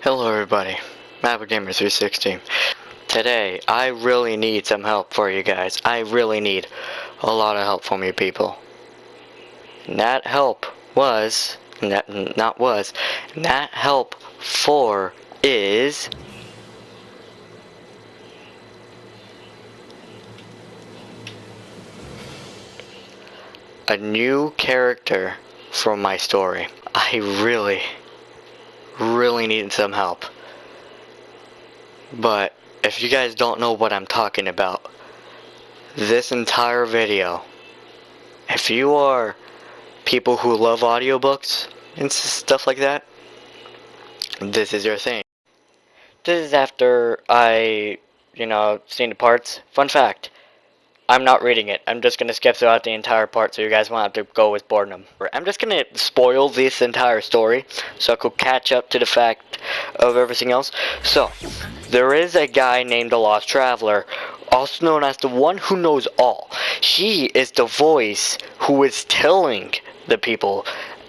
Hello everybody, Mapgamer360. Today, I really need some help for you guys. I really need a lot of help from you people. And that help was, that help for is a new character from my story. I really need some help. But if you guys don't know what I'm talking about, this entire video, if you are people who love audiobooks and stuff like that, this is your thing. This is after I, seen the parts. Fun fact, I'm not reading it. I'm just gonna skip throughout the entire part so you guys won't have to go with boredom. I'm just gonna spoil this entire story so I could catch up to the fact of everything else. So, there is a guy named the Lost Traveler, also known as the One Who Knows All. He is the voice who is telling the people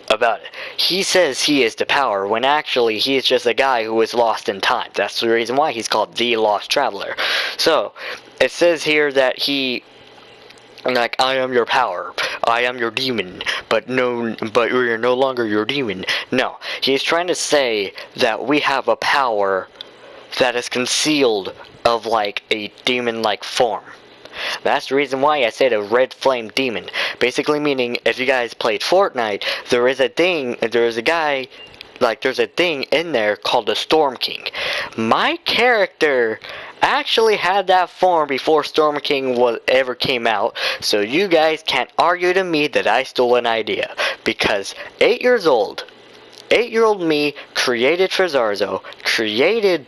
about it. He says he is the power, when actually he is just a guy who is lost in time. That's the reason why he's called the Lost Traveler. So, it says here that he, like, I am your power, I am your demon, but you're no longer your demon. No, he's trying to say that we have a power that is concealed of like a demon-like form. That's the reason why I said a red flame demon. Basically meaning, if you guys played Fortnite, there's a thing in there called the Storm King. My character actually had that form before Storm King ever came out, so you guys can't argue to me that I stole an idea. Because 8-year-old me created Fezarzo, created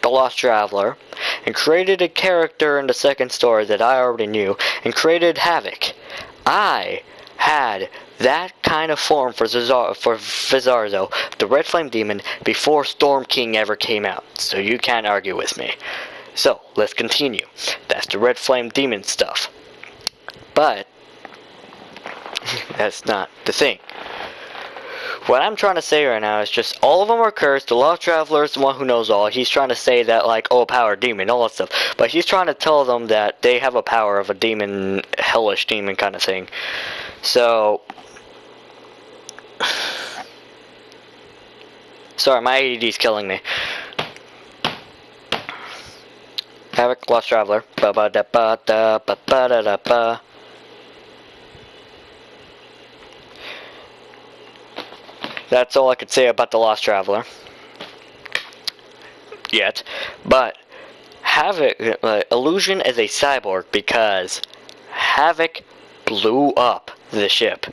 the Lost Traveler, and created a character in the second story that I already knew, and created Havoc. I had that kind of form for Fezarzo, the Red Flame Demon, before Storm King ever came out, so you can't argue with me. So, let's continue. That's the Red Flame Demon stuff. But, that's not the thing. What I'm trying to say right now is just all of them are cursed. The Lost Traveler is the One Who Knows All. He's trying to say that, like, oh, power, demon, all that stuff. But he's trying to tell them that they have a power of a demon, hellish demon kind of thing. So, sorry, my ADD's killing me. Havoc, Lost Traveler. Ba ba da ba da ba ba da da ba. That's all I could say about the Lost Traveler. Yet. But Havoc, Illusion is a cyborg because Havoc blew up the ship.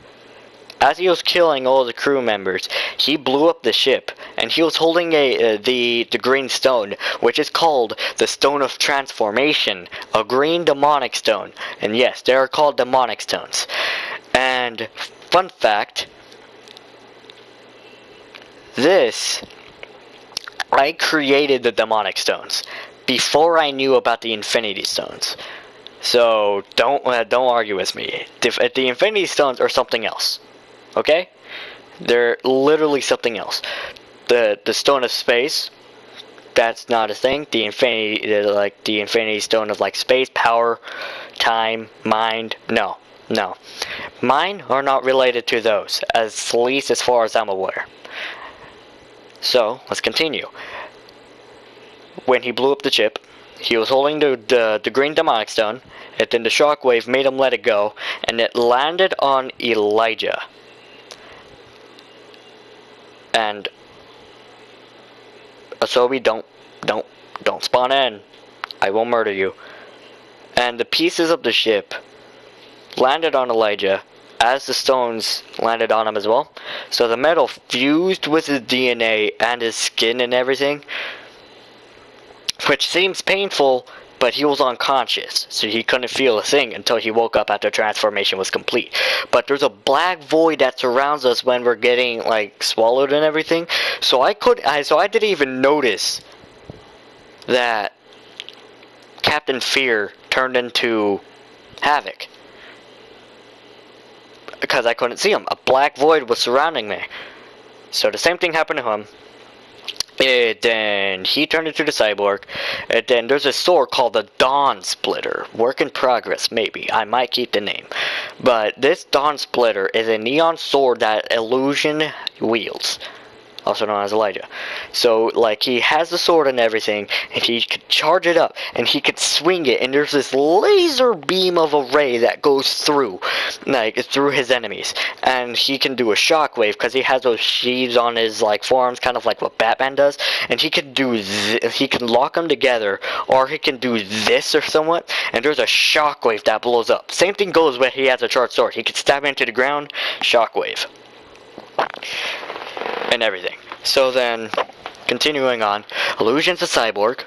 As he was killing all the crew members, he blew up the ship, and he was holding the green stone, which is called the Stone of Transformation, a green demonic stone. And yes, they are called demonic stones. And fun fact, I created the demonic stones before I knew about the Infinity Stones. So don't argue with me. The Infinity Stones are something else. Okay? They're literally something else. The Stone of Space, that's not a thing. The Infinity Stone of like space, power, time, mind. No. Mine are not related to those, at least as far as I'm aware. So, let's continue. When he blew up the ship, he was holding the green demonic stone, and then the shockwave made him let it go, and it landed on Elijah. And Asobi, don't spawn in. I will murder you. And the pieces of the ship landed on Elijah, as the stones landed on him as well. So the metal fused with his DNA and his skin and everything, which seems painful, but he was unconscious, so he couldn't feel a thing until he woke up after transformation was complete. But there's a black void that surrounds us when we're getting like swallowed and everything. So I didn't even notice that Captain Fear turned into Havoc, because I couldn't see him. A black void was surrounding me. So the same thing happened to him. And then he turned into the cyborg. And then there's a sword called the Dawn Splitter. Work in progress, maybe. I might keep the name. But this Dawn Splitter is a neon sword that Illusion wields, also known as Elijah. So, like, he has the sword and everything, and he could charge it up, and he could swing it, and there's this laser beam of a ray that goes through, like, through his enemies. And he can do a shockwave, because he has those sheaths on his, like, forearms, kind of like what Batman does, and he can do he can lock them together, or he can do this or somewhat, and there's a shockwave that blows up. Same thing goes when he has a charged sword. He can stab into the ground, shockwave. And everything. So then, continuing on, Illusion's a cyborg.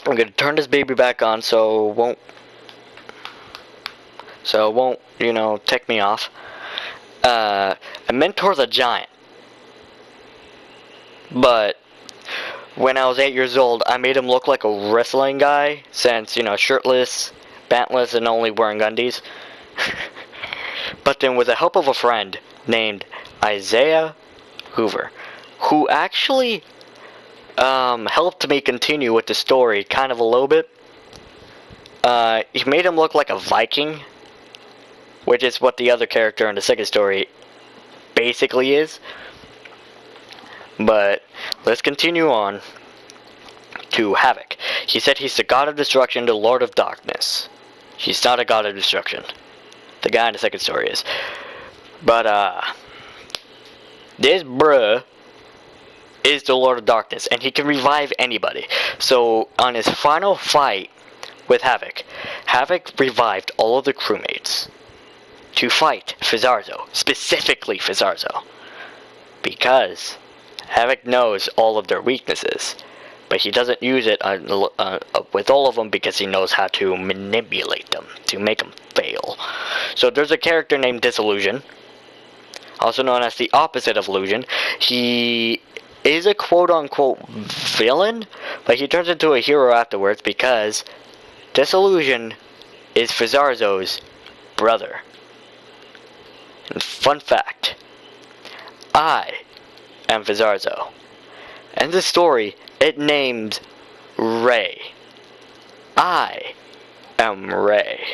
I'm gonna turn this baby back on so it won't, you know, tick me off. A mentor's a giant. But when I was 8 years old, I made him look like a wrestling guy, since, you know, shirtless, bantless, and only wearing undies. But then with the help of a friend named Isaiah Hoover, who actually helped me continue with the story kind of a little bit. He made him look like a Viking, which is what the other character in the second story basically is. But let's continue on to Havoc. He said he's the god of destruction, the lord of darkness. He's not a god of destruction. The guy in the second story is. But this bruh is the Lord of Darkness, and he can revive anybody. So, on his final fight with Havoc, Havoc revived all of the crewmates to fight Fizarzo, specifically Fizarzo, because Havoc knows all of their weaknesses, but he doesn't use it with all of them because he knows how to manipulate them, to make them fail. So, there's a character named Disillusion, also known as the opposite of Illusion. He is a quote-unquote villain, but he turns into a hero afterwards because Disillusion is Fizarzo's brother. And fun fact, I am Fizarzo. And the story, it names Ray. I am Ray.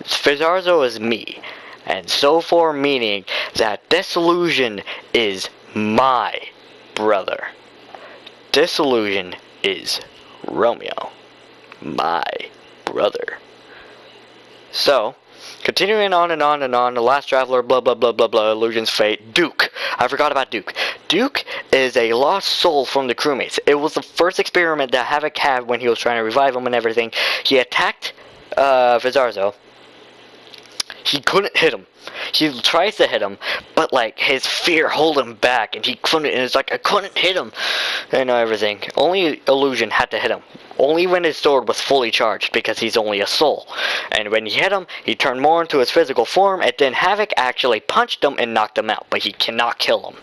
Fizarzo is me. And so for meaning that Disillusion is my brother. Disillusion is Romeo, my brother. So, continuing on and on and on, the last traveler, blah blah blah blah blah, Illusion's fate, Duke. I forgot about Duke. Duke is a lost soul from the crewmates. It was the first experiment that Havoc had when he was trying to revive him and everything. He attacked Fizarzo. He couldn't hit him. He tries to hit him, but like his fear hold him back, and he couldn't. And it's like I couldn't hit him, and everything. Only Illusion had to hit him. Only when his sword was fully charged, because he's only a soul. And when he hit him, he turned more into his physical form, and then Havoc actually punched him and knocked him out, but he cannot kill him.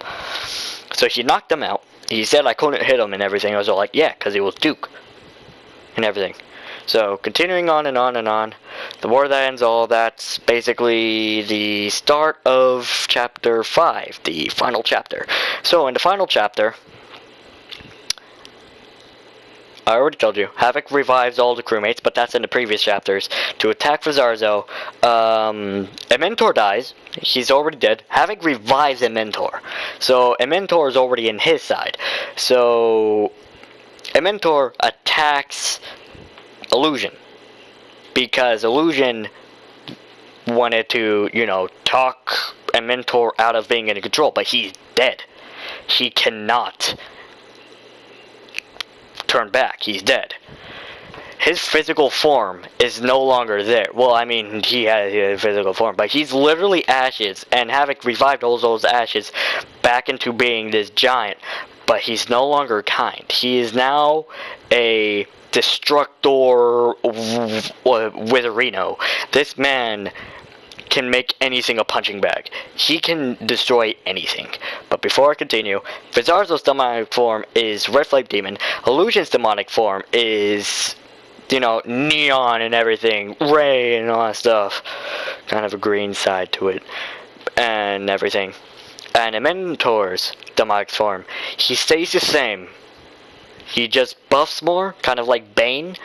So he knocked him out. He said I couldn't hit him and everything. I was all like, yeah, because he was Duke and everything. So, continuing on and on and on, the war that ends all, that's basically the start of chapter 5, the final chapter. So, in the final chapter, I already told you, Havoc revives all the crewmates, but that's in the previous chapters, to attack Fizarzo. A mentor dies, he's already dead. Havoc revives a mentor, so a mentor is already in his side. So, a mentor attacks Illusion, because Illusion wanted to, you know, talk a mentor out of being in control, but he's dead. He cannot turn back. He's dead. His physical form is no longer there. Well, I mean, he has a physical form, but he's literally ashes, and Havoc revived all those ashes back into being this giant, but he's no longer kind. He is now a Destructor Witherino. This man can make anything a punching bag. He can destroy anything. But before I continue, Fizarzo's demonic form is Red Flame Demon. Illusion's demonic form is, you know, neon and everything, ray and all that stuff. Kind of a green side to it and everything. And in Mentor's demonic form, he stays the same. He just buffs more, kind of like Bane,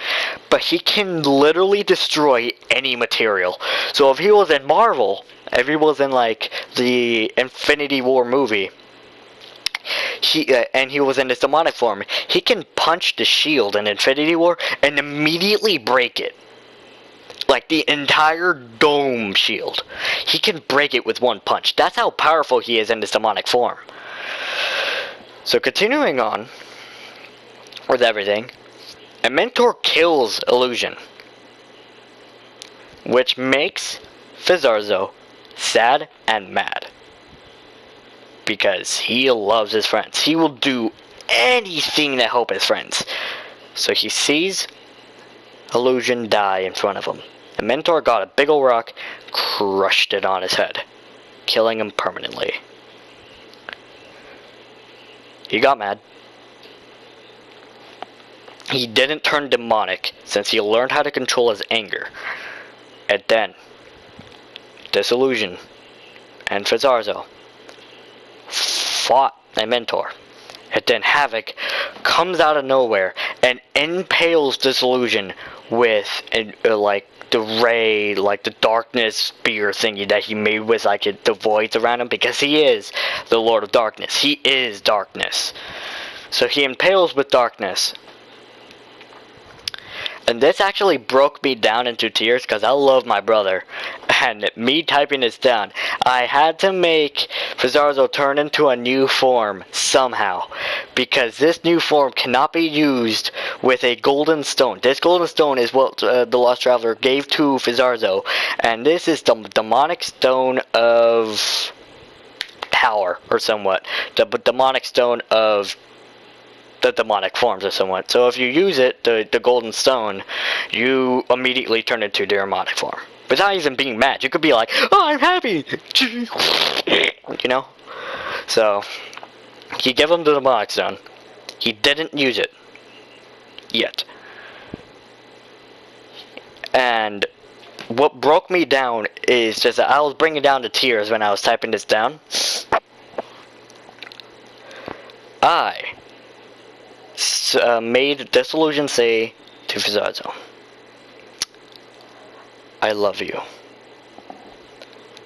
but he can literally destroy any material. So if he was in Marvel, if he was in like the Infinity War movie, and he was in his demonic form, he can punch the shield in Infinity War and immediately break it. Like the entire dome shield. He can break it with one punch. That's how powerful he is in his demonic form. So continuing on with everything, a mentor kills Illusion, which makes Fizarzo sad and mad, because he loves his friends. He will do anything to help his friends. So he sees Illusion die in front of him. The mentor got a big ol' rock, crushed it on his head, killing him permanently. He got mad. He didn't turn demonic since he learned how to control his anger. And then, this Illusion and Fizarzo fought a mentor. And then Havoc comes out of nowhere and impales this Illusion with like the ray, like the darkness spear thingy that he made with like the voids around him, because he is the Lord of Darkness. He is darkness. So he impales with darkness. And this actually broke me down into tears because I love my brother. And me typing this down, I had to make Fizarzo turn into a new form somehow, because this new form cannot be used with a golden stone. This golden stone is what the Lost Traveler gave to Fizarzo, and this is the demonic stone of power, or somewhat. The demonic stone of the demonic forms, or somewhat. So if you use it, the golden stone, you immediately turn into the demonic form. Without even being mad. You could be like, oh, I'm happy! You know? So, he gave him the demonic stone. He didn't use it. Yet. And what broke me down is just that I was bringing down the tears when I was typing this down. I made this Illusion say to Fizarzo, I love you.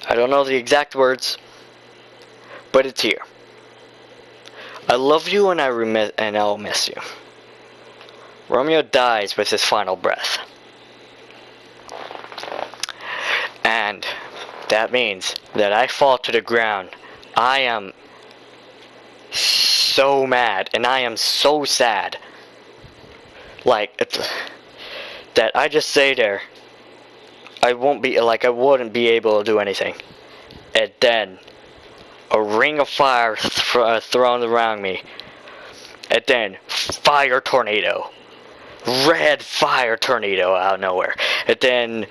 I don't know the exact words, but it's here. I love you and I'll miss you. Romeo dies with his final breath. And that means that I fall to the ground. I am so mad and I am so sad. Like, that I just say there, I wouldn't be able to do anything. And then a ring of fire thrown around me. And then fire tornado. Red fire tornado out of nowhere. And then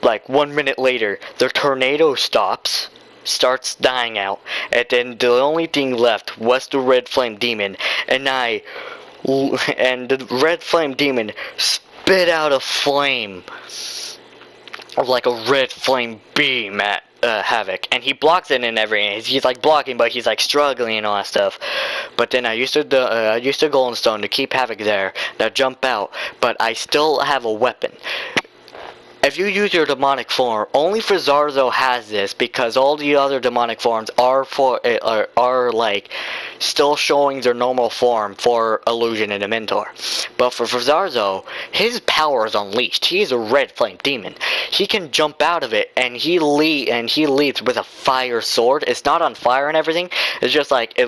like 1 minute later, the tornado starts dying out. And then the only thing left was the red flame demon. And the red flame demon spit out a flame of like a red flame beam at Havoc, and he blocks it and everything. He's like blocking, but he's like struggling and all that stuff. But then I used the golden stone to keep Havoc there, to jump out, but I still have a weapon. If you use your demonic form, only Fizarzo has this, because all the other demonic forms are like still showing their normal form for Illusion and the Mentor. But for Fizarzo, his power is unleashed. He is a red flame demon. He can jump out of it, and he leads with a fire sword. It's not on fire and everything. It's just like it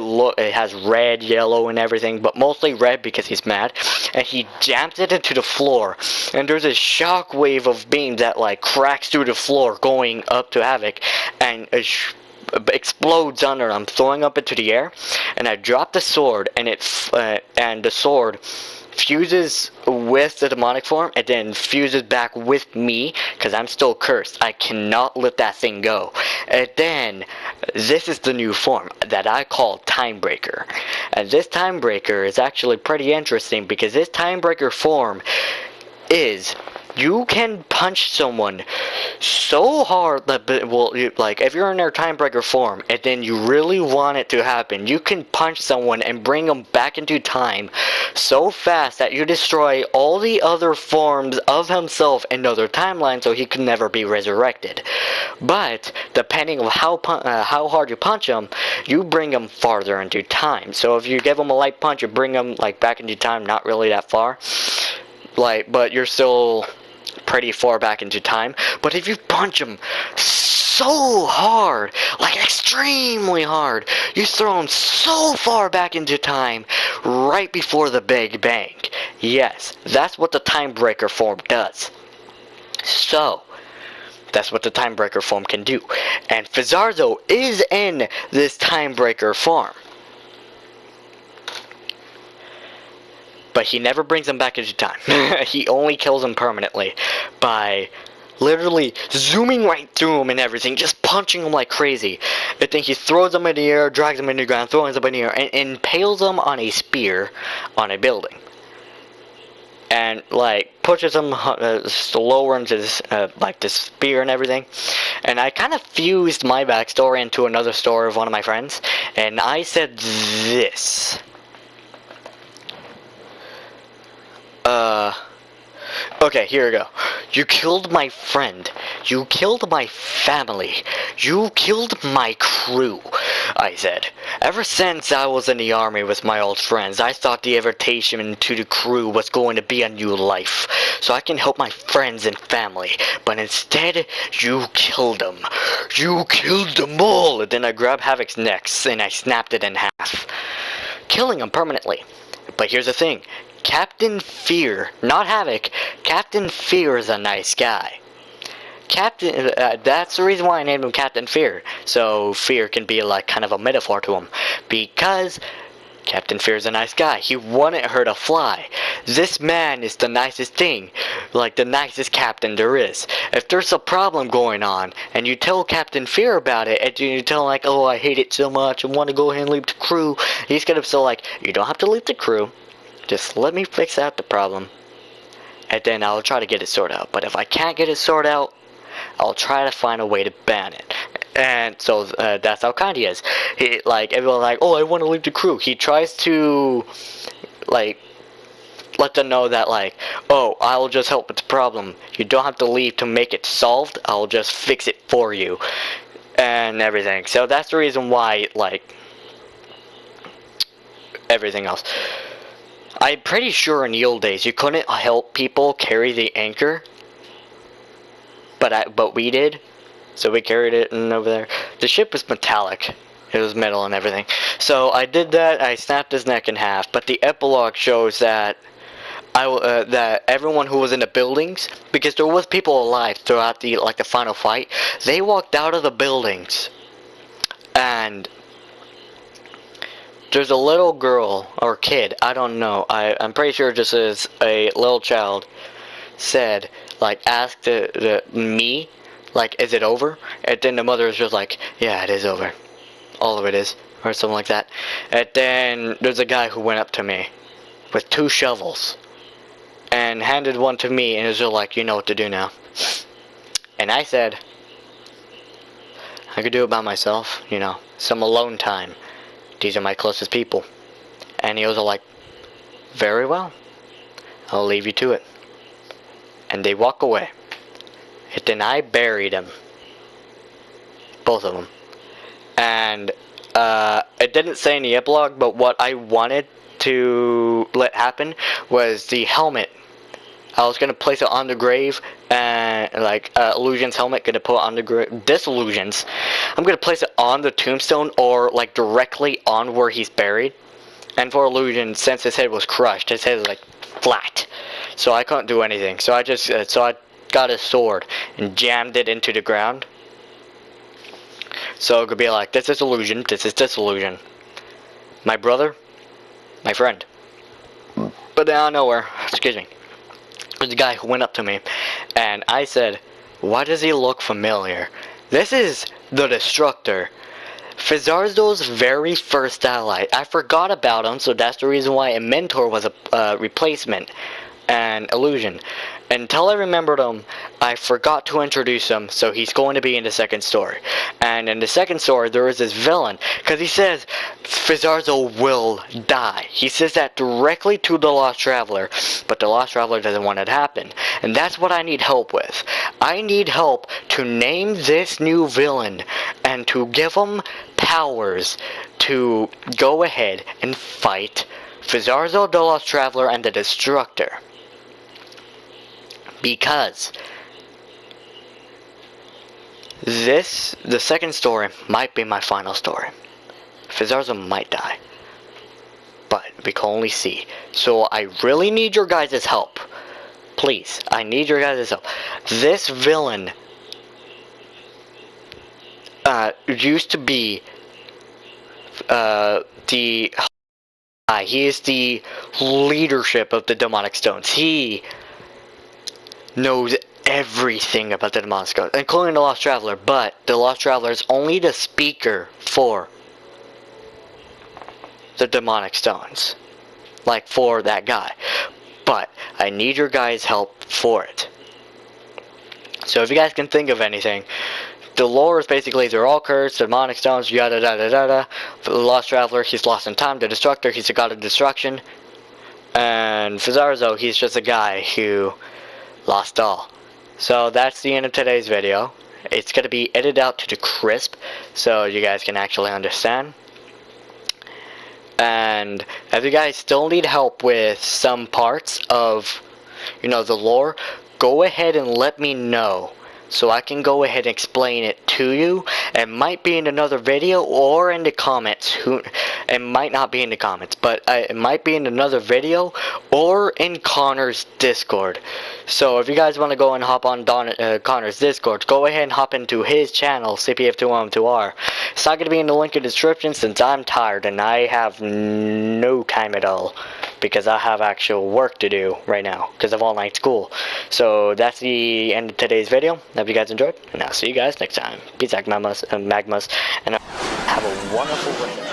has red, yellow, and everything, but mostly red because he's mad. And he jams it into the floor, and there's a shockwave of beams that like cracks through the floor going up to Havoc, and explodes under him, throwing up into the air. And I drop the sword, and the sword fuses with the demonic form, and then fuses back with me, because I'm still cursed. I cannot let that thing go. And then this is the new form that I call Timebreaker. And this Timebreaker is actually pretty interesting, because this Timebreaker form is You can punch someone so hard that, well, like, if you're in their time breaker form and then you really want it to happen, you can punch someone and bring them back into time so fast that you destroy all the other forms of himself in other timelines so he can never be resurrected. But depending on how hard you punch him, you bring him farther into time. So if you give him a light punch, you bring him like back into time, not really that far, like, but you're still pretty far back into time. But if you punch him so hard, like extremely hard, you throw him so far back into time, right before the Big Bang. Yes, that's what the time breaker form does. So that's what the time breaker form can do. And Fizarzo is in this time breaker form. But he never brings them back into time. He only kills them permanently by literally zooming right through them and everything, just punching them like crazy. I think he throws them in the air, drags them into the ground, throws them in the air, and impales them on a spear on a building. And like pushes them lower into this, like this spear and everything. And I kind of fused my backstory into another story of one of my friends, and I said this. Okay, here we go. You killed my friend. You killed my family. You killed my crew, I said. Ever since I was in the army with my old friends, I thought the invitation to the crew was going to be a new life, so I can help my friends and family. But instead, you killed them. You killed them all. And then I grabbed Havoc's neck and I snapped it in half, killing him permanently. But here's the thing. Captain Fear, not Havoc, Captain Fear is a nice guy. That's the reason why I named him Captain Fear. So Fear can be like kind of a metaphor to him. Because Captain Fear is a nice guy. He wanted her to fly. This man is the nicest thing. Like the nicest captain there is. If there's a problem going on, and you tell Captain Fear about it, and you tell him like, oh, I hate it so much, I want to go ahead and leave the crew, he's gonna be so like, you don't have to leave the crew. Just let me fix out the problem, and then I'll try to get it sorted out. But if I can't get it sorted out, I'll try to find a way to ban it. And so that's how kind he is. He, like, everyone's like, oh, I want to leave the crew. He tries to, like, let them know that, like, oh, I'll just help with the problem. You don't have to leave to make it solved. I'll just fix it for you. And everything. So that's the reason why, like, everything else. I'm pretty sure in the old days you couldn't help people carry the anchor, but we did, so we carried it and over there. The ship was metallic, it was metal and everything. So I did that. I snapped his neck in half. But the epilogue shows that that everyone who was in the buildings, because there was people alive throughout the final fight, they walked out of the buildings, and there's a little girl, or kid, I don't know, I'm pretty sure this is a little child, said, like, asked me, like, is it over? And then the mother was just like, yeah, it is over. All of it is, or something like that. And then there's a guy who went up to me with 2 shovels and handed one to me and was just like, you know what to do now. And I said, I could do it by myself, you know, some alone time. These are my closest people. And he was like, very well, I'll leave you to it. And they walk away. And then I buried them. Both of them. And it didn't say in the epilogue, but what I wanted to let happen was the helmet. I was gonna place it on the grave, and like Illusion's helmet, gonna put it on the grave. This Illusion's, I'm gonna place it on the tombstone or like directly on where he's buried. And for Illusion, since his head was crushed, his head is like flat, so I couldn't do anything. So I just so I got his sword and jammed it into the ground. So it could be like, this is Illusion, this is Disillusion. My brother, my friend. But out of nowhere, excuse me, there's a guy who went up to me, and I said, why does he look familiar? This is the Destructor, Fizarzo's very first ally. I forgot about him, so that's the reason why a mentor was a replacement and Illusion. Until I remembered him, I forgot to introduce him, so he's going to be in the second story. And in the second story, there is this villain, because he says Fizarzo will die. He says that directly to the Lost Traveler, but the Lost Traveler doesn't want it to happen. And that's what I need help with. I need help to name this new villain, and to give him powers to go ahead and fight Fizarzo, the Lost Traveler, and the Destructor. Because the second story might be my final story. Fizarzo might die, but we can only see. So I really need your guys' help. Please, I need your guys' help. This villain used to be he is the leadership of the demonic stones. He knows everything about the demonic stones, including the Lost Traveler, but the Lost Traveler is only the speaker for the demonic stones, like for that guy. But I need your guys' help for it. So if you guys can think of anything, the lore is basically they're all cursed, demonic stones, yada yada yada. For the Lost Traveler, he's lost in time. The Destructor, he's a god of destruction. And Fizarzo, he's just a guy who lost all. So that's the end of today's video. It's going to be edited out to the crisp, so you guys can actually understand. And if you guys still need help with some parts of, the lore, go ahead and let me know, so I can go ahead and explain it to you. It might be in another video or in the comments. It might not be in the comments, but it might be in another video or in Connor's Discord. So if you guys want to go and hop on Connor's Discord, go ahead and hop into his channel, CPF212R. It's not going to be in the link in the description since I'm tired and I have no time at all, because I have actual work to do right now because of online school. So that's the end of today's video. Hope you guys enjoyed, and I'll see you guys next time. Peace out, magmas, and have a wonderful winter.